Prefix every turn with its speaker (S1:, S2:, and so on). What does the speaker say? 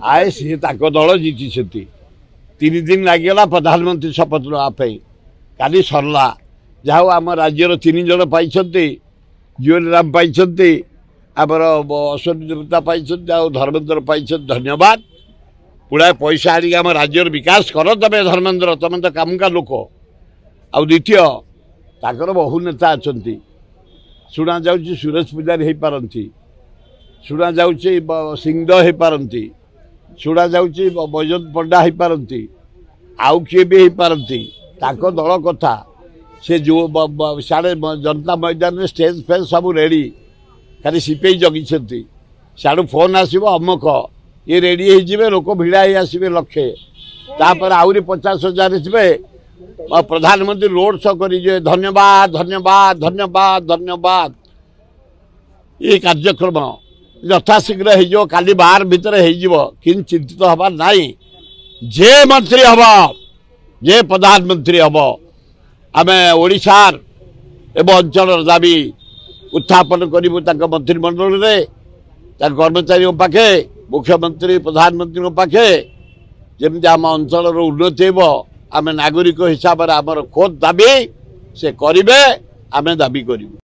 S1: आए सी दल जीति 3 दिन लगिगला प्रधानमंत्री शपथ नापी काली सरला जहाँ आम राज्यर 3 जन पाई जीवन राम पाई आमर अश्विनी देवता पाई धर्मेन्द्र पाई धन्यवाद पुड़ा पैसा आनी आम राज्यर विकास कर तमें धर्मेन्द्र तुम तो काम का लोक आ द्वितीय ताकर बहु नेता अच्छा शुणा जा सुरेश पूजारी हो पारती शुणा जा सिंहदेव हो पारती शुणा जा बैजंत पंडा हो पारती आउ किए भी हो पारती दल कथा से जो साढ़े जनता मैदान में स्टेज फेज सब रेडी खाली सीपे जगी साड़ू फोन आसो अमुक ये रेडी हो लोक भिड़ा आसवे लक्षे तापर आहरी 50,000 थे प्रधानमंत्री रोड शो कर धन्यवाद धन्यवाद धन्यवाद धन्यवाद ये कार्यक्रम यथाशीघ्र हो काली 12 भितर हो चिंतित हबार नाई जे मंत्री हम जे प्रधानमंत्री हम आम ओडिशार एवं अंचल दाबी उत्थापन करूँ मंत्रिमंडल में कर्मचारी पाखे मुख्यमंत्री प्रधानमंत्री पाखे जमी आम अंचल उन्नति हो आम नागरिक हिसाब से आमर खोद दाबी से करें आम दाबी करूँ।